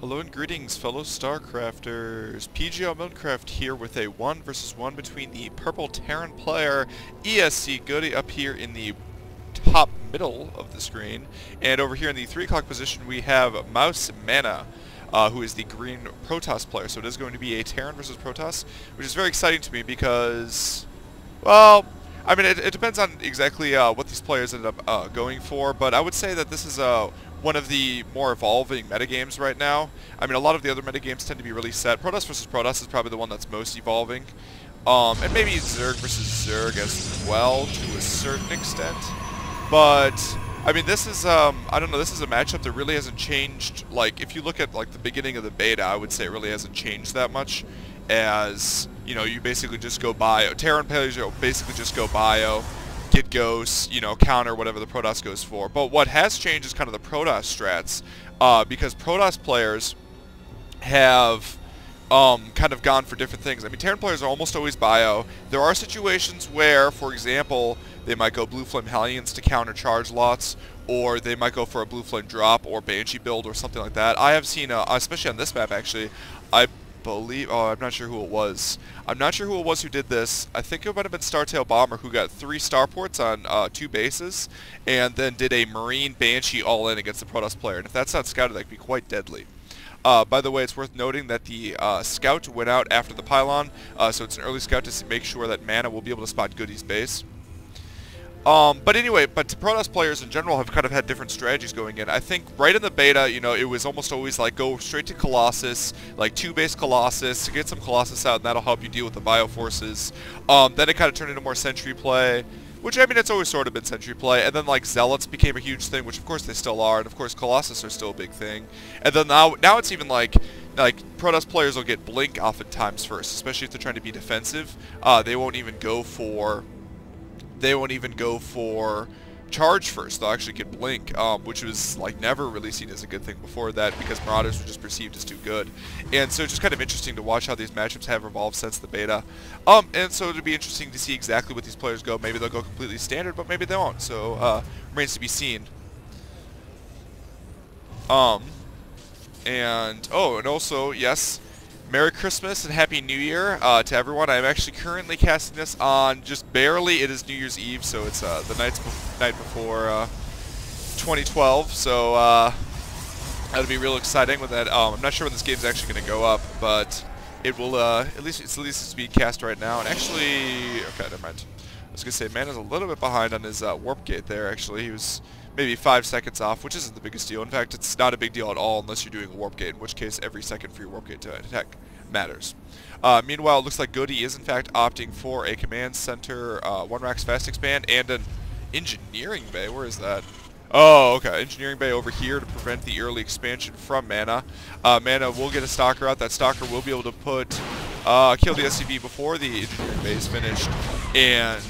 Hello and greetings, fellow StarCrafters. PGL Minecraft here with a 1 versus 1 between the purple Terran player ESCGoody up here in the top middle of the screen, and over here in the 3 o'clock position we have Mouz.Mana, who is the green Protoss player. So it is going to be a Terran versus Protoss, which is very exciting to me because, well, I mean, it depends on exactly what these players end up going for, but I would say that this is one of the more evolving metagames right now. I mean, a lot of the other metagames tend to be really set. Protoss versus Protoss is probably the one that's most evolving. And maybe Zerg versus Zerg as well, to a certain extent. But, I mean, this is, I don't know, this is a matchup that really hasn't changed. Like, if you look at, like, the beginning of the beta, I would say it really hasn't changed that much. As, you know, you basically just go bio. Terran players basically just go bio, get ghosts, you know, counter whatever the Protoss goes for. But what has changed is kind of the Protoss strats, because Protoss players have kind of gone for different things. I mean, Terran players are almost always bio. There are situations where, for example, they might go Blue Flame Hellions to counter charge lots, or they might go for a Blue Flame drop or Banshee build or something like that. I have seen, especially on this map actually, I believe, I'm not sure who it was. I'm not sure who it was who did this. I think it might have been Startail Bomber, who got 3 starports on 2 bases, and then did a Marine Banshee all-in against the Protoss player. And if that's not scouted, that could be quite deadly. By the way, it's worth noting that the scout went out after the pylon, so it's an early scout to make sure that Mana will be able to spot Goody's base. But anyway, Protoss players in general have kind of had different strategies going in. I think right in the beta, you know, it was almost always like go straight to Colossus, like 2-base Colossus, to get some Colossus out, and that'll help you deal with the Bioforces. Then it kind of turned into more Sentry play, which, I mean, it's always sort of been Sentry play. And then, like, Zealots became a huge thing, which of course they still are, and of course Colossus are still a big thing. And then now it's even like Protoss players will get Blink oftentimes first, especially if they're trying to be defensive. They won't even go for charge first. They'll actually get Blink, which was like never really seen as a good thing before that, because Marauders were just perceived as too good. And so it's just kind of interesting to watch how these matchups have evolved since the beta. And so it'll be interesting to see exactly what these players go. Maybe they'll go completely standard, but maybe they won't. So remains to be seen. And also, yes, Merry Christmas and Happy New Year to everyone. I'm actually currently casting this on just barely. It is New Year's Eve, so it's the night before 2012. So that'll be real exciting with that. I'm not sure when this game's actually going to go up, but it will. At least it's a speed cast right now. And actually, okay, never mind. I was going to say, Mana's a little bit behind on his warp gate there. Actually, he was maybe 5 seconds off, which isn't the biggest deal. In fact, it's not a big deal at all unless you're doing a warp gate, in which case every second for your warp gate to attack matters. Meanwhile, it looks like Goody is in fact opting for a command center, 1 racks fast expand, and an engineering bay. Where is that? Oh, okay. Engineering bay over here to prevent the early expansion from Mana. Mana will get a Stalker out. That Stalker will be able to put kill the SCV before the engineering bay is finished, and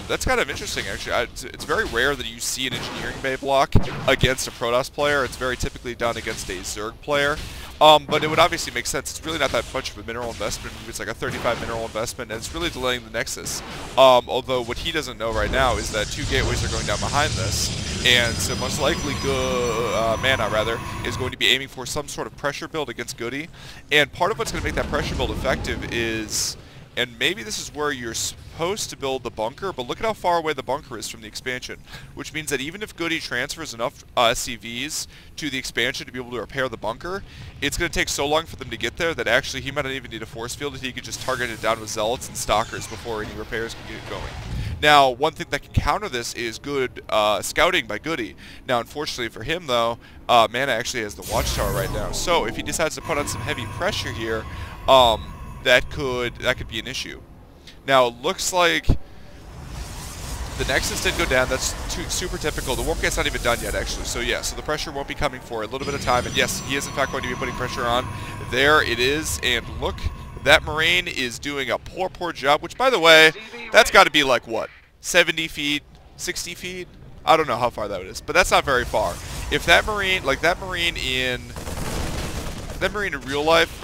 that's kind of interesting, actually. It's very rare that you see an engineering bay block against a Protoss player. It's very typically done against a Zerg player. But it would obviously make sense. It's really not that much of a mineral investment. It's like a 35 mineral investment, and it's really delaying the Nexus. Although what he doesn't know right now is that 2 gateways are going down behind this, and so most likely Mana, rather, is going to be aiming for some sort of pressure build against Goody. And part of what's going to make that pressure build effective is, and maybe this is where you're supposed to build the bunker, but look at how far away the bunker is from the expansion, which means that even if Goody transfers enough SCVs to the expansion to be able to repair the bunker, it's going to take so long for them to get there that actually he might not even need a force field. He could just target it down with Zealots and Stalkers before any repairs can get going. Now, one thing that can counter this is good scouting by Goody. Now, unfortunately for him, though, Mana actually has the Watchtower right now, so if he decides to put on some heavy pressure here, that could be an issue. Now, it looks like the Nexus did go down. That's super typical. The warp gate's not even done yet, actually. So, yeah, so the pressure won't be coming for a little bit of time. And, yes, he is, in fact, going to be putting pressure on. There it is. And look, that Marine is doing a poor job, which, by the way, that's got to be, like, what, 70 feet, 60 feet? I don't know how far that is, but that's not very far. If that Marine, like, that Marine in real life,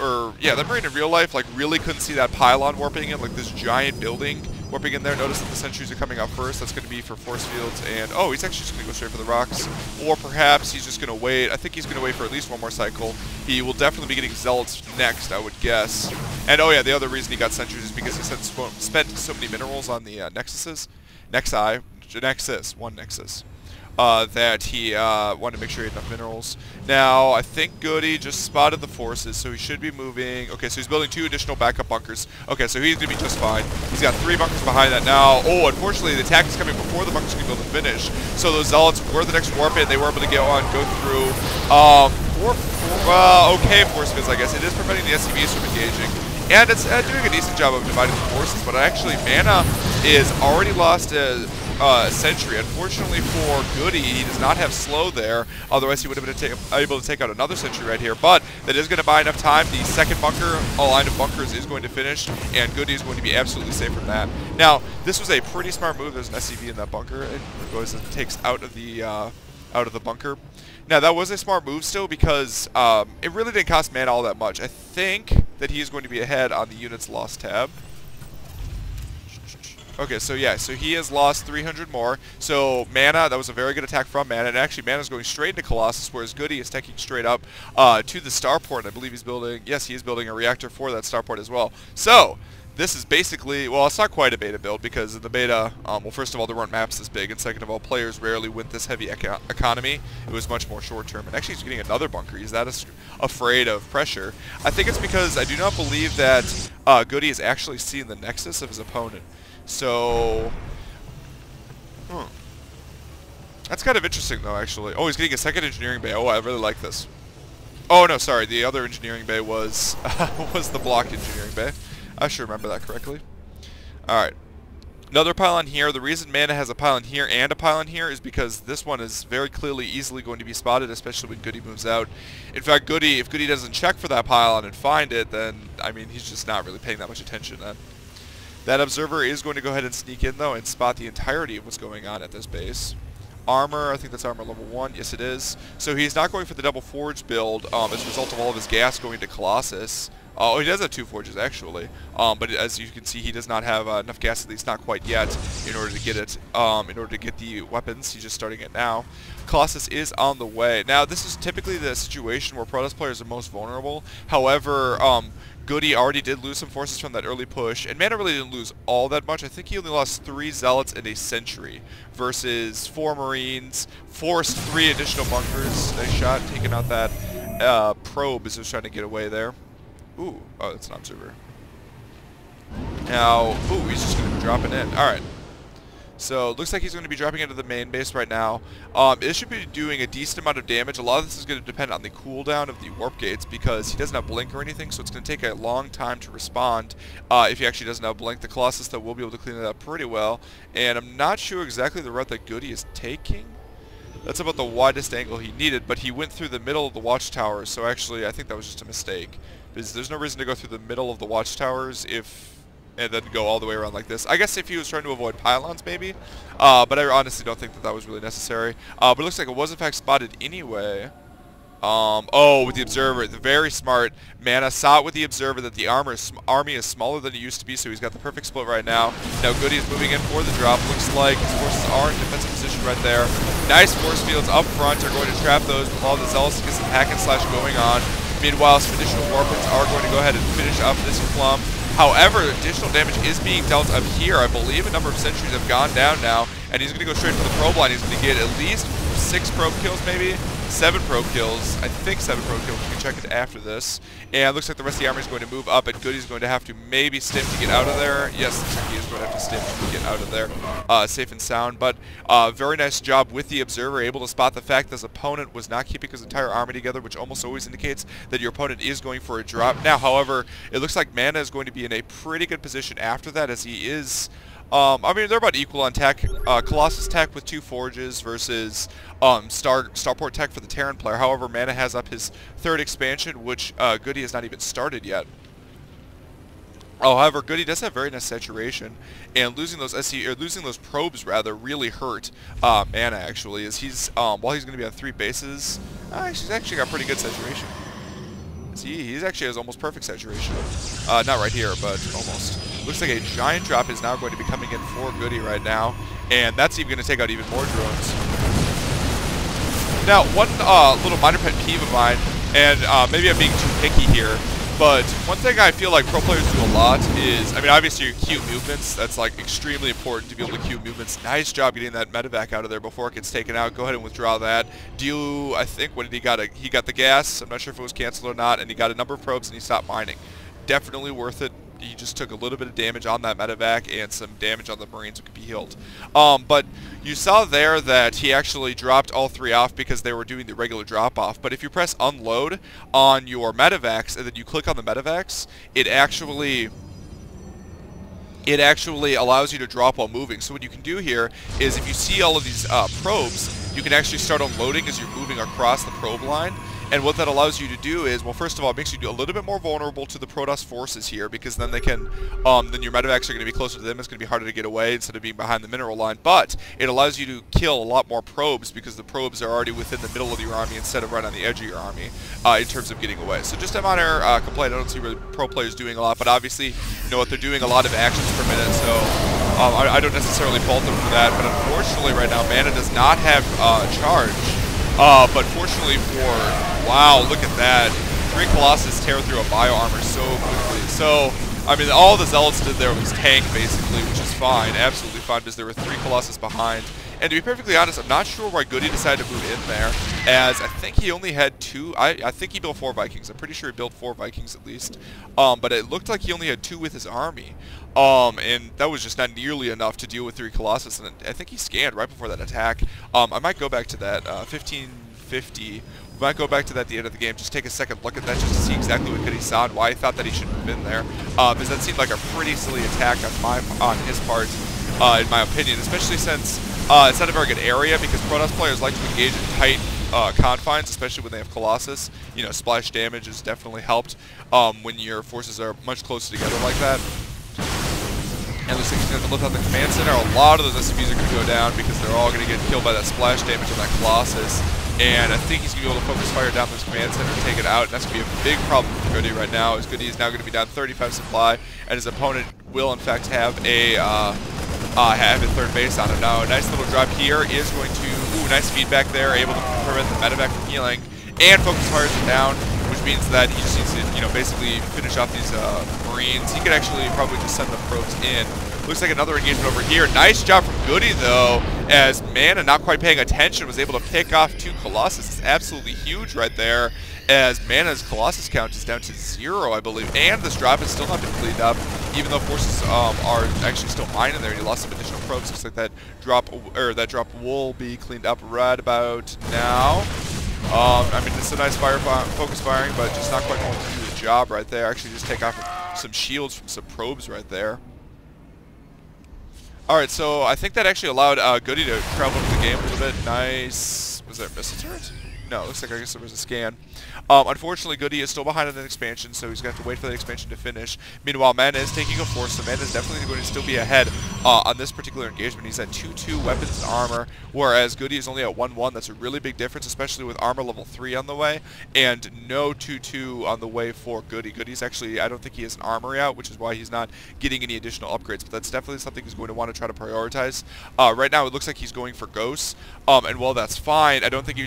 like, really couldn't see that pylon warping in, like, this giant building warping in there. Notice that the sentries are coming out first. That's going to be for force fields, and oh, he's actually just going to go straight for the rocks. Or perhaps he's just going to wait. I think he's going to wait for at least one more cycle. He will definitely be getting zealots next, I would guess. And oh yeah, the other reason he got sentries is because he spent so many minerals on the Nexus, one Nexus. That he wanted to make sure he had enough minerals. Now, I think Goody just spotted the forces, so he should be moving. Okay, so he's building 2 additional backup bunkers. Okay, so he's going to be just fine. He's got 3 bunkers behind that now. Oh, unfortunately, the attack is coming before the bunkers can be able to finish. So those zealots were the next warp in. They were able to go through. Okay, force fields, I guess. It is preventing the SCVs from engaging. And it's doing a decent job of dividing the forces, but actually, Mana is already lost a sentry. Unfortunately for Goody, he does not have slow there. Otherwise, he would have been able to take out another sentry right here. But that is going to buy enough time. The second bunker, a line of bunkers, is going to finish, and Goody is going to be absolutely safe from that. Now, this was a pretty smart move. There's an SCV in that bunker. It goes and takes out of the bunker. Now, that was a smart move still because it really didn't cost Mana all that much. I think that he is going to be ahead on the units lost tab. Okay, so yeah, so he has lost 300 more. So Mana, that was a very good attack from Mana, and actually Mana's going straight into Colossus, whereas Goody is taking straight up to the starport, and I believe he's building, yes, he is building a reactor for that starport as well. So, this is basically, well, it's not quite a beta build, because in the beta, well, first of all, there weren't maps this big, and second of all, players rarely went this heavy economy. It was much more short-term, and actually he's getting another bunker. He's that afraid of pressure. I think it's because I do not believe that Goody has actually seen the Nexus of his opponent. So, that's kind of interesting, though, actually. Oh, he's getting a second engineering bay. Oh, I really like this. Oh, no, sorry. The other engineering bay was was the blocked engineering bay. I should remember that correctly. Alright. Another pylon here. The reason Mana has a pylon here and a pylon here is because this one is very clearly easily going to be spotted, especially when Goody moves out. In fact, Goody, if Goody doesn't check for that pylon and find it, then, I mean, he's just not really paying that much attention then. That observer is going to go ahead and sneak in, though, and spot the entirety of what's going on at this base. Armor, I think that's armor level 1. Yes, it is. So he's not going for the double forge build as a result of all of his gas going to Colossus. Oh, he does have 2 forges, actually. But as you can see, he does not have enough gas, at least not quite yet, in order to get it, in order to get the weapons. He's just starting it now. Colossus is on the way. Now, this is typically the situation where Protoss players are most vulnerable. However, Goody already did lose some forces from that early push, and Mana really didn't lose all that much. I think he only lost 3 zealots and a sentry versus 4 marines, forced 3 additional bunkers. Nice shot, taking out that probe as he was trying to get away there. Ooh, oh, that's an observer. Now, ooh, he's just going to be dropping in. Alright. So, looks like he's going to be dropping into the main base right now. It should be doing a decent amount of damage. A lot of this is going to depend on the cooldown of the warp gates because he doesn't have blink or anything, so it's going to take a long time to respond. If he actually doesn't have blink, the Colossus, though, will be able to clean it up pretty well. And I'm not sure exactly the route that Goody is taking. That's about the widest angle he needed, but he went through the middle of the watchtowers, so actually I think that was just a mistake. Because there's no reason to go through the middle of the watchtowers and then go all the way around like this. I guess if he was trying to avoid pylons, maybe. But I honestly don't think that that was really necessary. But it looks like it was in fact spotted anyway. Oh, with the observer, the very smart Mana saw it with the observer that the army is smaller than it used to be, so he's got the perfect split right now. Now Goody is moving in for the drop. Looks like his forces are in defensive position right there. Nice force fields up front are going to trap those with all the zealous and hack and slash going on. Meanwhile, some additional warpins are going to go ahead and finish up this plum. However, additional damage is being dealt up here. I believe a number of sentries have gone down now, and he's going to go straight for the probe line. He's going to get at least 6 probe kills, maybe 7 probe kills. I think 7 probe kills. We can check it after this. And it looks like the rest of the army is going to move up, and Goody's going to have to maybe stim to get out of there. Yes, he is going to have to stim to get out of there, safe and sound. But very nice job with the observer, able to spot the fact that his opponent was not keeping his entire army together, which almost always indicates that your opponent is going for a drop. Now, however, it looks like Mana is going to be in a pretty good position after that, as he is. I mean, they're about equal on tech. Colossus tech with 2 forges versus Starport tech for the Terran player. However, Mana has up his 3rd expansion, which Goody has not even started yet. However, Goody does have very nice saturation, and losing those probes rather really hurt Mana actually, as he's while he's going to be on 3 bases, he's actually got pretty good saturation. See, he actually has almost perfect saturation. Not right here, but almost. Looks like a giant drop is now going to be coming in for Goody right now, and that's even going to take out even more drones. Now, one little minor pet peeve of mine, and maybe I'm being too picky here, but one thing I feel like pro players do a lot is, I mean, obviously your Q movements, that's like extremely important to be able to Q movements. Nice job getting that medevac out of there before it gets taken out. Go ahead and withdraw that. I think, what did he got? He got the gas. I'm not sure if it was canceled or not, and he got a number of probes and he stopped mining. Definitely worth it. He just took a little bit of damage on that medevac and some damage on the Marines who could be healed. But you saw there that he actually dropped all 3 off because they were doing the regular drop off. But if you press unload on your medevacs and then you click on the medevacs, it actually allows you to drop while moving. So what you can do here is if you see all of these probes, you can actually start unloading as you're moving across the probe line. And what that allows you to do is, well, first of all, it makes you a little bit more vulnerable to the Protoss forces here, because then they can, then your medevacs are going to be closer to them. It's going to be harder to get away instead of being behind the mineral line. But it allows you to kill a lot more probes because the probes are already within the middle of your army instead of right on the edge of your army in terms of getting away. So just a minor complaint. I don't see really pro players doing a lot, but obviously, you know what, they're doing a lot of actions per minute, so I don't necessarily fault them for that. But unfortunately, right now, Mana does not have charge. But fortunately for, wow, look at that. 3 Colossus tear through a bio armor so quickly. So, I mean, all the Zealots did there was tank, basically, which is fine, absolutely fine, because there were 3 Colossus behind. And to be perfectly honest, I'm not sure why Goody decided to move in there, as I think he only had 2, I think he built 4 Vikings. I'm pretty sure he built 4 Vikings at least. But it looked like he only had 2 with his army. And that was just not nearly enough to deal with 3 Colossus, and I think he scanned right before that attack. I might go back to that, 1550. We might go back to that at the end of the game, just take a second look at that just to see exactly what Goody saw and why he thought that he should move in there. Because that seemed like a pretty silly attack on his part, in my opinion, especially since it's not a very good area, because Protoss players like to engage in tight confines, especially when they have Colossus. You know, splash damage has definitely helped when your forces are much closer together like that. And looks like he's going to lift out the command center. A lot of those SCVs are going to go down because they're all going to get killed by that splash damage on that Colossus. And I think he's going to be able to focus fire down this command center and take it out. And that's going to be a big problem for Goody right now, as Goody is now going to be down 35 supply, and his opponent will, in fact, have a third base on him. Now, a nice little drop here is going to, nice feedback there, able to prevent the medevac from healing, and focus fires it down, which means that he just needs to, you know, basically finish off these Marines. He could actually probably just send the probes in. Looks like another engagement over here. Nice job from Goody, though, as Mana, not quite paying attention, was able to pick off 2 Colossus. It's absolutely huge right there, as Mana's Colossus count is down to 0, I believe. And this drop has still not been cleaned up, even though forces are actually still mining there. He lost some additional probes. Looks like that drop will be cleaned up right about now. I mean, it's a nice focus firing, but just not quite going to do the job right there. Actually, just take off some shields from some probes right there. Alright, so I think that actually allowed Goody to travel into the game a little bit. Nice. Was there a missile turret? No, it looks like I guess there was a scan. Unfortunately, Goody is still behind on the expansion, so he's going to have to wait for the expansion to finish. Meanwhile, Mana is taking a force, so Mana is definitely going to still be ahead on this particular engagement. He's at 2-2 weapons and armor, whereas Goody is only at 1-1. That's a really big difference, especially with armor level 3 on the way, and no 2-2 on the way for Goody. Goody's actually, I don't think he has an armory out, which is why he's not getting any additional upgrades, but that's definitely something he's going to want to try to prioritize. Right now, it looks like he's going for ghosts, and while that's fine, I don't think he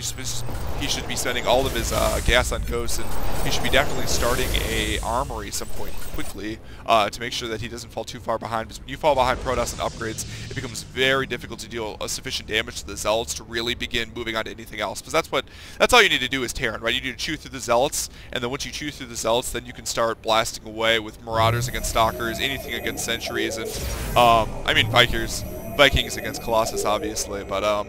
should be spending all of his gas on ghosts, and he should be definitely starting a armory some point quickly to make sure that he doesn't fall too far behind, because when you fall behind Protoss and upgrades, it becomes very difficult to deal sufficient damage to the Zealots to really begin moving on to anything else, because that's all you need to do is Terran, right? You need to chew through the Zealots, and then once you chew through the Zealots, then you can start blasting away with Marauders against Stalkers, anything against Sentries, and I mean Vikings against Colossus, obviously, but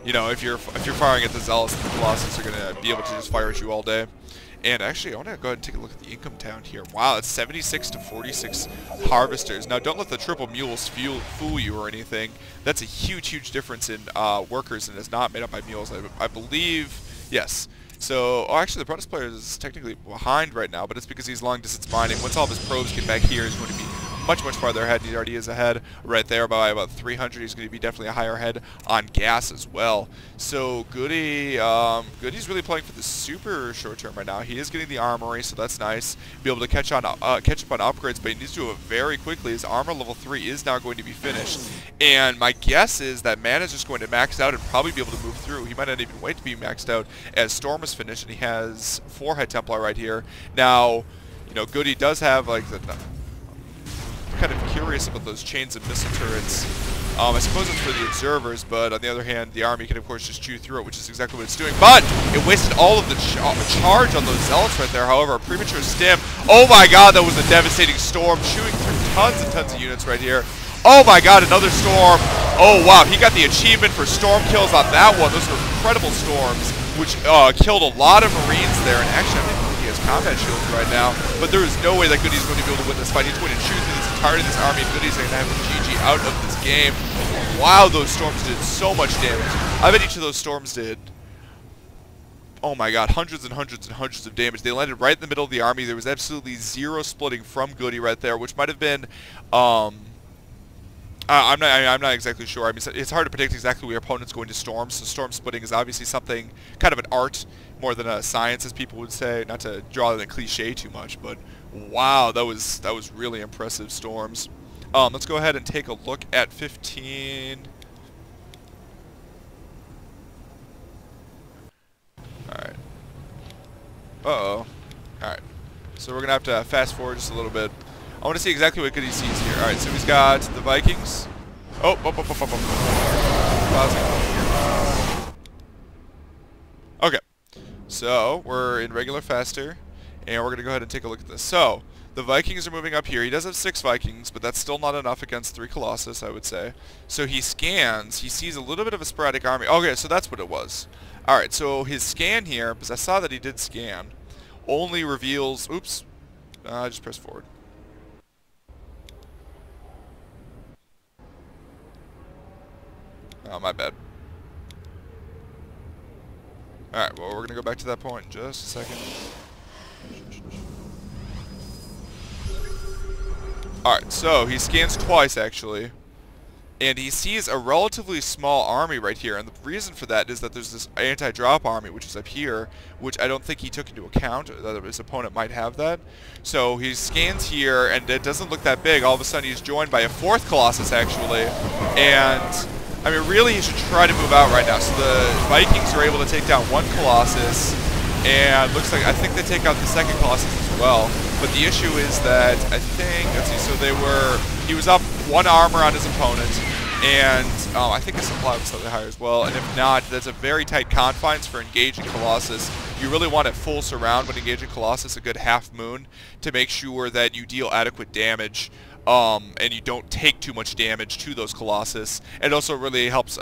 you know, if you're firing at the Zealots, the Colossus are going to be able to just fire at you all day. And actually, I want to go ahead and take a look at the income count here. Wow, it's 76 to 46 harvesters. Now, don't let the triple mules fool you or anything. That's a huge, huge difference in workers, and it's not made up by mules. I believe, yes. So, actually, the Protoss player is technically behind right now, but it's because he's long distance mining. Once all of his probes get back here, he's going to be much farther ahead. He already is ahead right there by about 300. He's going to be definitely a higher head on gas as well. So Goody, Goody's really playing for the super short term right now. He is getting the armory, so that's nice. Be able to catch up on upgrades, but he needs to do it very quickly. His armor level 3 is now going to be finished, and my guess is that Mana is just going to max out and probably be able to move through. He might not even wait to be maxed out as Storm is finished, and he has 4 Head Templar right here. Now, you know, Goody does have like the kind of curious about those chains of missile turrets. I suppose it's for the observers, but on the other hand, the army can of course just chew through it, which is exactly what it's doing. But it wasted all of the charge on those zealots right there. However, a premature stim. Oh my god, that was a devastating storm, chewing through tons and tons of units right here. Oh my god, another storm. Oh wow, he got the achievement for storm kills on that one. Those were incredible storms, which killed a lot of Marines there. And actually, I don't think he has combat shields right now, but there is no way that Goody's going to be able to win this fight. He's going to chew through this entirety of this army, and Goody's going to have a GG out of this game. Wow, those storms did so much damage. I bet each of those storms did, oh my god, hundreds and hundreds and hundreds of damage. They landed right in the middle of the army. There was absolutely zero splitting from Goody right there, which might have been, I'm not exactly sure. I mean, it's hard to predict exactly where your opponent's going to storm, so storm splitting is obviously something, kind of an art, more than a science, as people would say. Not to draw the cliche too much, but wow, that was really impressive storms. Let's go ahead and take a look at 15. Alright. Uh-oh. Alright. So we're going to have to fast forward just a little bit. I want to see exactly what Goody sees here. Alright, so he's got the Vikings. Oh, okay. So, we're in regular faster, and we're going to go ahead and take a look at this. So, the Vikings are moving up here. He does have 6 Vikings, but that's still not enough against 3 Colossus, I would say. So he scans. He sees a little bit of a sporadic army. Okay, so that's what it was. Alright, so his scan here, because I saw that he did scan, only reveals... Oops. I just pressed forward. Oh, my bad. Alright, well, we're going to go back to that point in just a second. Alright, so he scans twice, actually. And he sees a relatively small army right here. And the reason for that is that there's this anti-drop army, which is up here, which I don't think he took into account, that his opponent might have that. So he scans here, and it doesn't look that big. All of a sudden, he's joined by a 4th Colossus, actually. And... I mean, really, he should try to move out right now. So the Vikings are able to take down 1 Colossus, and looks like, I think they take out the 2nd Colossus as well. But the issue is that, I think, let's see, so he was up 1 armor on his opponent, and I think his supply was slightly higher as well. And if not, that's a very tight confines for engaging Colossus. You really want it full surround when engaging Colossus, a good half moon, to make sure that you deal adequate damage. And you don't take too much damage to those Colossus. It also really helps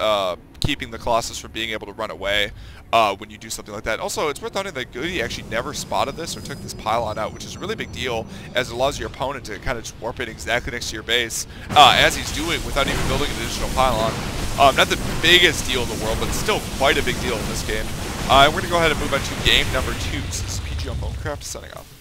keeping the Colossus from being able to run away when you do something like that. Also, it's worth noting that Goody actually never spotted this or took this pylon out, which is a really big deal, as it allows your opponent to kind of just warp in exactly next to your base, as he's doing without even building an additional pylon. Not the biggest deal in the world, but still quite a big deal in this game. We're going to go ahead and move on to game number 2. This is PG on Bonecraft, signing off.